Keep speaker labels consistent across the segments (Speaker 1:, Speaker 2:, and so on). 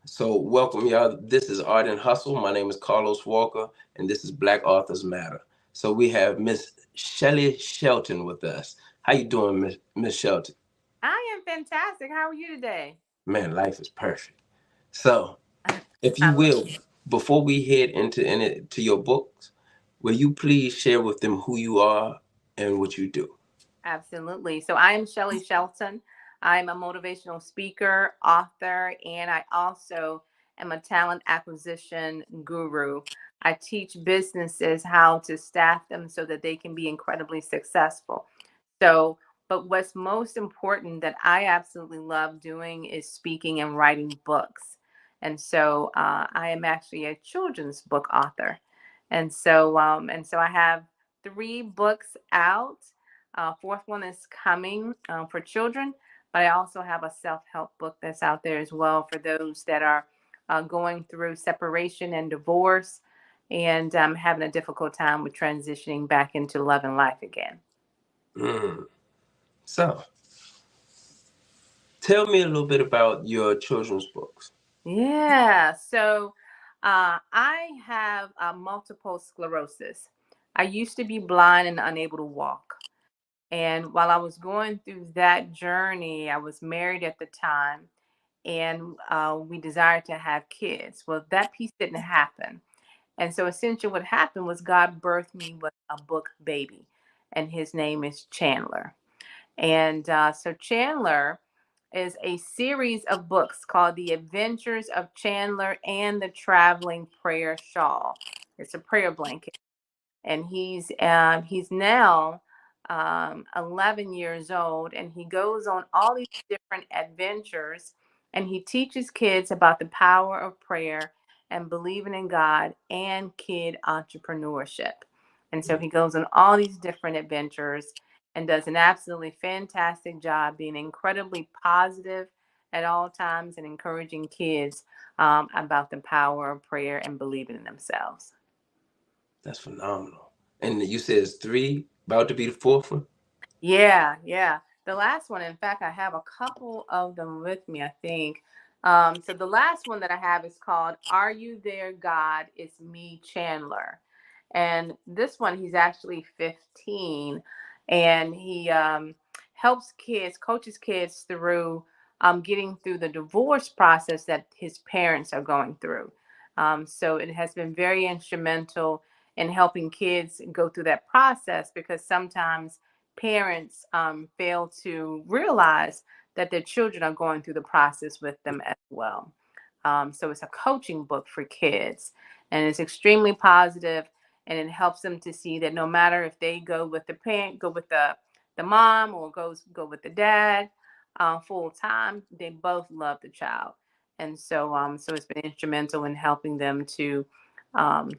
Speaker 1: So, welcome, y'all. This is Art and Hustle. My name is Carlos Walker, and this is Black Authors Matter. So, we have Miss Shelly Shelton with us. How you doing, Miss Shelton?
Speaker 2: I am fantastic. How are you today?
Speaker 1: Man, life is perfect. So, if you
Speaker 2: I love
Speaker 1: will, before we head into your books, will you please share with them who you are and what you do?
Speaker 2: Absolutely. So I am Shelly Shelton. I'm a motivational speaker, author, and I also am a talent acquisition guru. I teach businesses how to staff them so that they can be incredibly successful. So, but what's most important that I absolutely love doing is speaking and writing books. And so I am actually a children's book author. And so I have three books out. Fourth one is coming for children, but I also have a self-help book that's out there as well for those that are going through separation and divorce and having a difficult time with transitioning back into love and life again.
Speaker 1: Mm. So, tell me a little bit about your children's books.
Speaker 2: Yeah. So I have multiple sclerosis. I used to be blind and unable to walk. And while I was going through that journey, I was married at the time and we desired to have kids. Well, that piece didn't happen. And so essentially what happened was God birthed me with a book baby, and his name is Chandler. And so Chandler is a series of books called The Adventures of Chandler and the Traveling Prayer Shawl. It's a prayer blanket, and he's now 11 years old, and he goes on all these different adventures, and he teaches kids about the power of prayer and believing in God and kid entrepreneurship. And so he goes on all these different adventures and does an absolutely fantastic job being incredibly positive at all times and encouraging kids about the power of prayer and believing in themselves.
Speaker 1: That's phenomenal. And you said it's three, about to be the fourth one?
Speaker 2: Yeah, yeah. The last one, in fact, I have a couple of them with me, I think. So the last one that I have is called Are You There, God? It's Me, Chandler. And this one, he's actually 15, and he helps kids, coaches kids through getting through the divorce process that his parents are going through. So it has been very instrumental in helping kids go through that process because sometimes parents fail to realize that their children are going through the process with them as well. So it's a coaching book for kids, and it's extremely positive, and it helps them to see that no matter if they go with the parent, go with the mom, or go with the dad full time, they both love the child, and so it's been instrumental in helping them to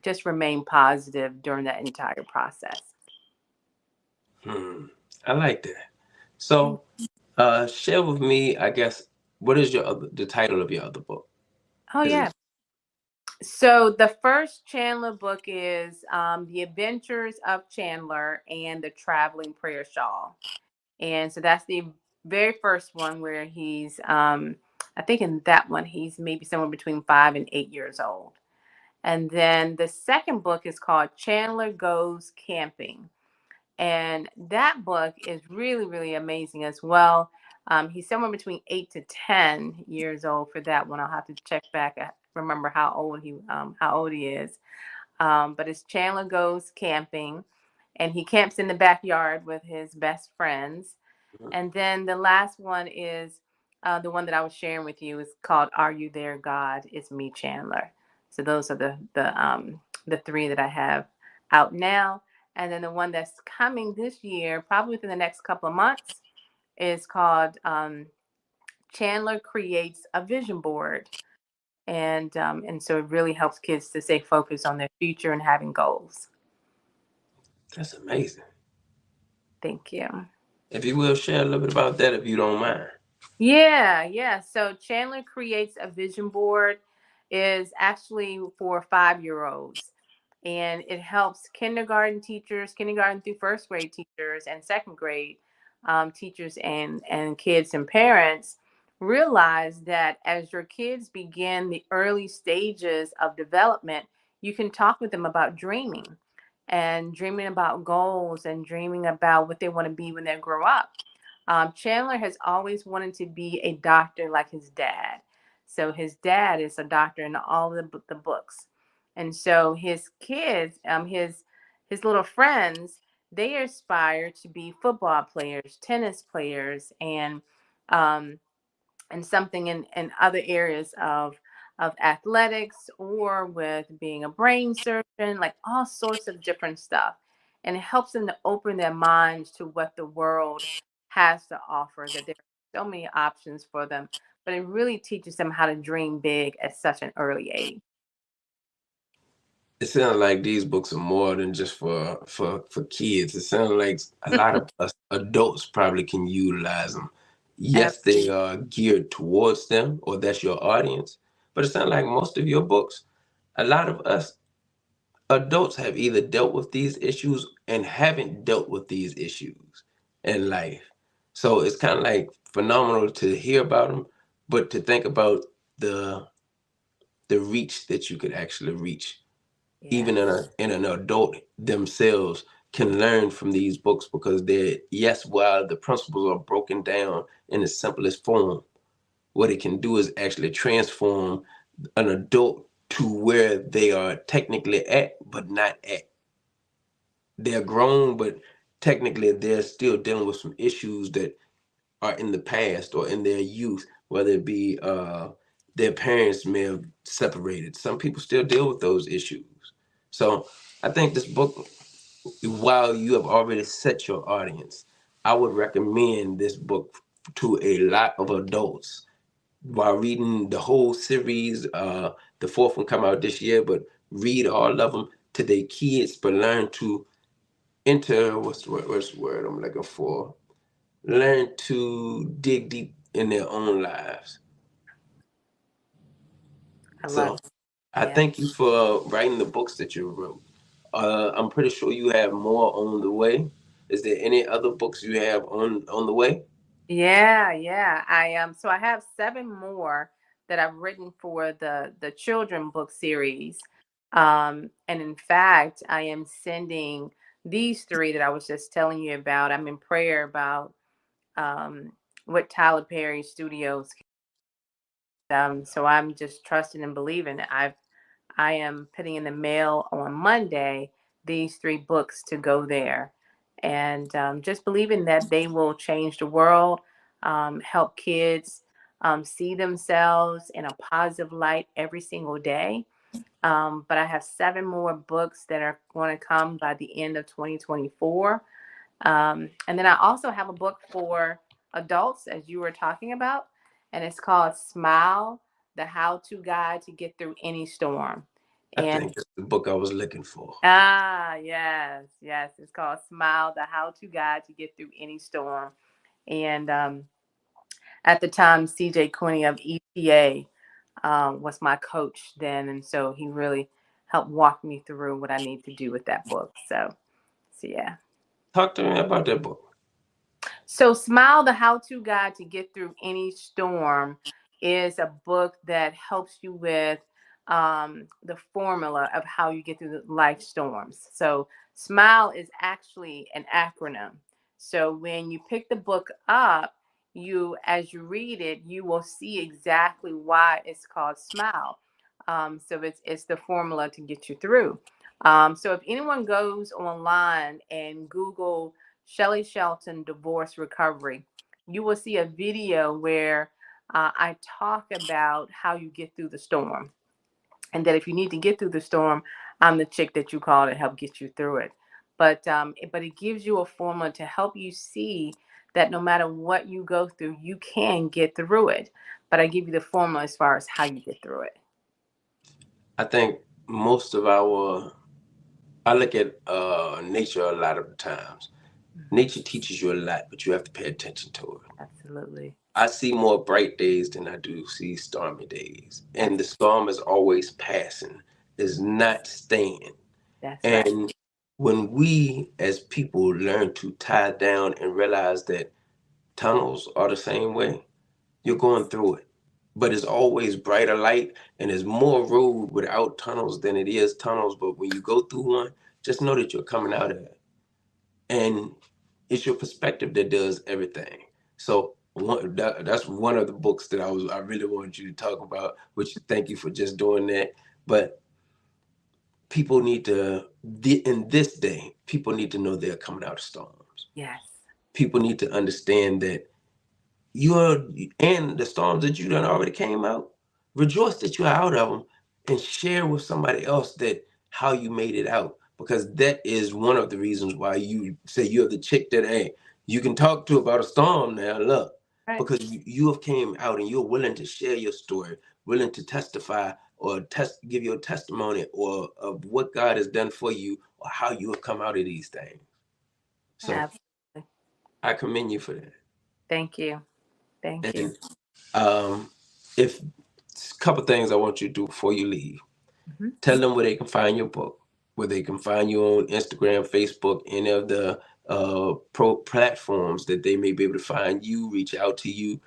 Speaker 2: just remain positive during that entire process.
Speaker 1: Hmm. I like that. So, share with me, I guess, what is the title of your other book?
Speaker 2: Oh
Speaker 1: Is
Speaker 2: yeah.
Speaker 1: it
Speaker 2: So the first Chandler book is The Adventures of Chandler and the Traveling Prayer Shawl. And so that's the very first one where he's I think in that one he's maybe somewhere between 5 and 8 years old. And then the second book is called Chandler Goes Camping. And that book is really, really amazing as well. He's somewhere between 8 to 10 years old for that one. I'll have to check back. Remember how old he is. But it's Chandler Goes Camping, and he camps in the backyard with his best friends. And then the last one is the one that I was sharing with you is called "Are You There, God?" It's Me, Chandler. So those are the three that I have out now. And then the one that's coming this year, probably within the next couple of months, is called Chandler Creates a Vision Board. And so it really helps kids to stay focused on their future and having goals.
Speaker 1: that's amazing.
Speaker 2: Thank you.
Speaker 1: If you will share a little bit about that, if you don't mind.
Speaker 2: Yeah, yeah. So Chandler Creates a Vision Board is actually for 5-year-olds. And it helps kindergarten teachers, kindergarten through first grade teachers, and second grade teachers and kids and parents realize that as your kids begin the early stages of development, you can talk with them about dreaming and dreaming about goals and dreaming about what they want to be when they grow up. Chandler has always wanted to be a doctor like his dad. So his dad is a doctor in all the books. And so his kids, his little friends, they aspire to be football players, tennis players, um, and something in other areas of athletics or with being a brain surgeon, like all sorts of different stuff. And it helps them to open their minds to what the world has to offer, that there are so many options for them. But it really teaches them how to dream big at such an early age.
Speaker 1: It sounds like these books are more than just for kids. It sounds like a lot of us adults probably can utilize them.
Speaker 2: Ab-
Speaker 1: Yes, they are geared towards them, or that's your audience. But it sounds like most of your books, a lot of us adults have either dealt with these issues and haven't dealt with these issues in life. So it's kind of like phenomenal to hear about them, but to think about the the reach that you could actually reach,
Speaker 2: Yeah,
Speaker 1: even in an adult themselves can learn from these books, because they're, yes, while the principles are broken down in the simplest form, what it can do is actually transform an adult to where they are technically at but not at. They're grown, but technically they're still dealing with some issues that are in the past or in their youth, whether it be their parents may have separated. Some people still deal with those issues. So I think this book, while you have already set your audience, I would recommend this book to a lot of adults while reading the whole series. The fourth one come out this year, but read all of them to their kids, but learn to enter, what's the word I'm looking for? Learn to dig deep in their own lives.
Speaker 2: I love
Speaker 1: So
Speaker 2: it.
Speaker 1: I
Speaker 2: Yeah.
Speaker 1: thank you for writing the books that you wrote. I'm pretty sure you have more on the way. Is there any other books you have on the way?
Speaker 2: Yeah, yeah. So I have seven more that I've written for the children book series. And in fact, I am sending these three that I was just telling you about. I'm in prayer about um what Tyler Perry Studios. So I'm just trusting and believing. I am putting in the mail on Monday these three books to go there, and just believing that they will change the world, help kids see themselves in a positive light every single day. But I have seven more books that are going to come by the end of 2024. And then I also have a book for adults, as you were talking about, and it's called Smile, the How to Guide to Get Through Any Storm.
Speaker 1: I
Speaker 2: And
Speaker 1: think that's the book I was looking for.
Speaker 2: yes, yes, it's called Smile, the How to Guide to Get Through Any Storm. And at the time, CJ Quinney of EPA was my coach then. And so he really helped walk me through what I need to do with that book. So yeah.
Speaker 1: Talk to me about that book.
Speaker 2: So, Smile, the How To Guide to Get Through Any Storm is a book that helps you with the formula of how you get through the life storms. So, SMILE is actually an acronym. So, when you pick the book up, as you read it, you will see exactly why it's called SMILE. So, it's the formula to get you through. So, if anyone goes online and Google Shelly Shelton divorce recovery, you will see a video where I talk about how you get through the storm. And that if you need to get through the storm, I'm the chick that you call to help get you through it. But it gives you a formula to help you see that no matter what you go through, you can get through it. But I give you the formula as far as how you get through it.
Speaker 1: I think most of our, I look at nature a lot of the times.
Speaker 2: Mhm.
Speaker 1: Nature teaches you a lot, but you have to pay attention to it.
Speaker 2: Absolutely.
Speaker 1: I see more bright days than I do see stormy days. And
Speaker 2: That's
Speaker 1: the storm is always passing, is not staying.
Speaker 2: that's right.
Speaker 1: And when we as people learn to tie down and realize that tunnels are the same way, You're going through it. But it's always brighter light, and there's more road without tunnels than it is tunnels. But when you go through one, just know that you're coming out of it. And it's your perspective that does everything. So that's one of the books that I really wanted you to talk about, which thank you for just doing that. But people need to, in this day, people need to know they're coming out of storms.
Speaker 2: Yes.
Speaker 1: People need to understand that you're in the storms that you done already came out. Rejoice that you're out of them, and share with somebody else that how you made it out, because that is one of the reasons why you say you're the chick that, hey, you can talk to about a storm now. Look,
Speaker 2: Right.
Speaker 1: because you have came out and you're willing to share your story, willing to testify or give your testimony or of what God has done for you or how you have come out of these things. So
Speaker 2: Absolutely.
Speaker 1: I commend you for that.
Speaker 2: Thank you. Thank you.
Speaker 1: And if a couple things I want you to do before you leave.
Speaker 2: Mhm.
Speaker 1: Tell them where they can find your book, where they can find you on Instagram, Facebook, any of the pro platforms that they may be able to find you, reach out to you,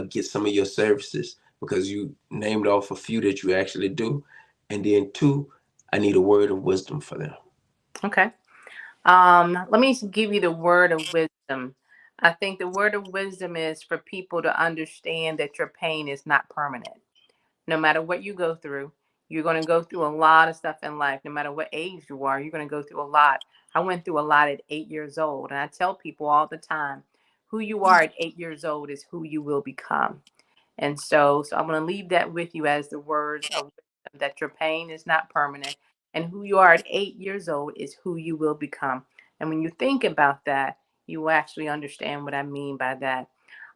Speaker 1: get some of your services, because you named off a few that you actually do. And then two, I need a word of wisdom for them.
Speaker 2: Okay. Let me give you the word of wisdom. I think the word of wisdom is for people to understand that your pain is not permanent. No matter what you go through, you're going to go through a lot of stuff in life. No matter what age you are, you're going to go through a lot. I went through a lot at 8 years old. And I tell people all the time, who you are at 8 years old is who you will become. And so I'm going to leave that with you as the words of wisdom, that your pain is not permanent. And who you are at 8 years old is who you will become. And when you think about that, you will actually understand what I mean by that.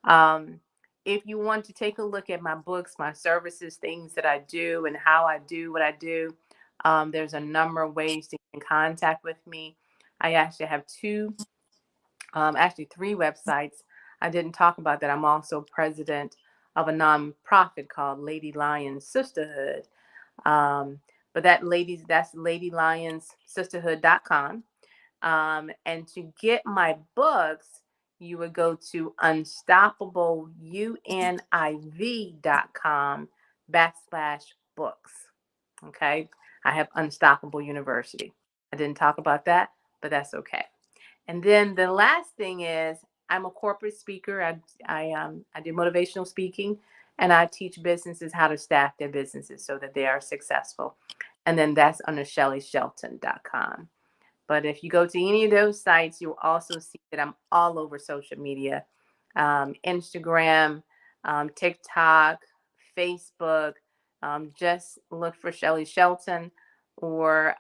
Speaker 2: Um, if you want to take a look at my books, my services, things that I do, and how I do what I do, there's a number of ways to get in contact with me. I actually have actually three websites. I didn't talk about that. I'm also president of a nonprofit called Lady Lions Sisterhood. Um, but that's ladylionssisterhood.com. And to get my books, you would go to unstoppableuniv.com/books. Okay. I have Unstoppable University. I didn't talk about that, but that's okay. And then the last thing is I'm a corporate speaker. I do motivational speaking, and I teach businesses how to staff their businesses so that they are successful. And then that's under ShellyShelton.com. But if you go to any of those sites, you'll also see that I'm all over social media, Instagram, TikTok, Facebook. Just look for Shelly Shelton, or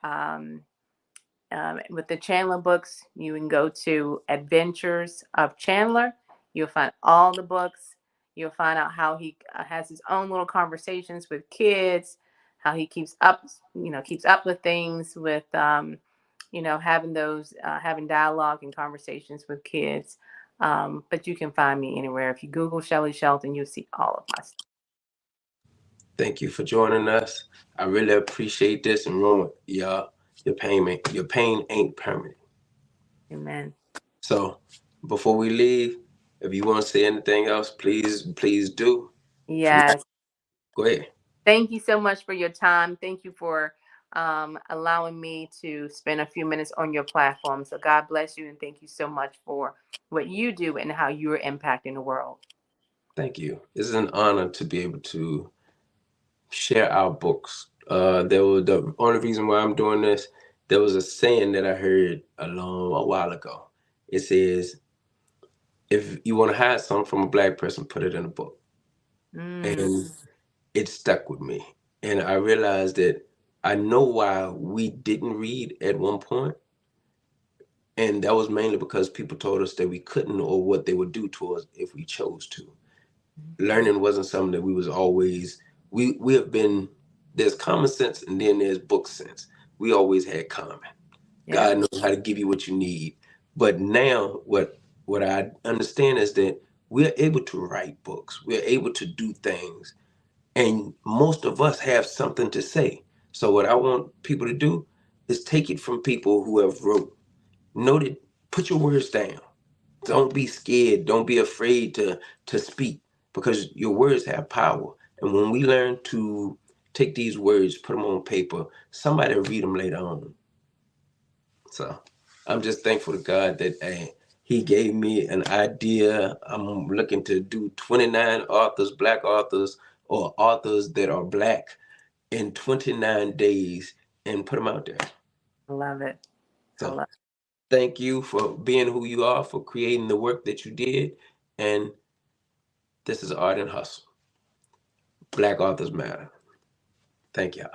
Speaker 2: with the Chandler books, you can go to Adventures of Chandler. You'll find all the books. You'll find out how he has his own little conversations with kids, how he keeps up with things with, having dialogue and conversations with kids. But you can find me anywhere. If you Google Shelly Shelton, you'll see all of my stuff.
Speaker 1: Thank you for joining us. I really appreciate this, and Roman, y'all, your pain ain't permanent.
Speaker 2: Amen.
Speaker 1: So before we leave, if you want to say anything else, please do. If not,
Speaker 2: Yes.
Speaker 1: go ahead.
Speaker 2: Thank you so much for your time. Thank you for allowing me to spend a few minutes on your platform. So God bless you, and thank you so much for what you do and how you are impacting the world.
Speaker 1: Thank you. It's an honor to be able to share our books. There was the only reason why I'm doing this. There was a saying that I heard a while ago. It says, "If you want to hide something from a black person, put it in a book."
Speaker 2: Mm,
Speaker 1: And it stuck with me. And I realized that I know why we didn't read at one point, and that was mainly because people told us that we couldn't, or what they would do to us if we chose to. Learning wasn't something that we was always, we have been, there's common sense and then there's book sense. We always had common.
Speaker 2: yeah.
Speaker 1: God knows how to give you what you need. But now what I understand is that we're able to write books. We're able to do things. And most of us have something to say. So what I want people to do is take it from people who have wrote. Note it, put your words down. Don't be scared. Don't be afraid to speak. because your words have power. And when we learn to take these words, put them on paper, somebody will read them later on. So I'm just thankful to God that He gave me an idea. I'm looking to do 29 authors, Black authors, or authors that are Black in 29 days and put them out there.
Speaker 2: I love it. I
Speaker 1: So
Speaker 2: love
Speaker 1: thank you for being who you are, for creating the work that you did. And this is Art and Hustle. Black Authors Matter. Thank y'all.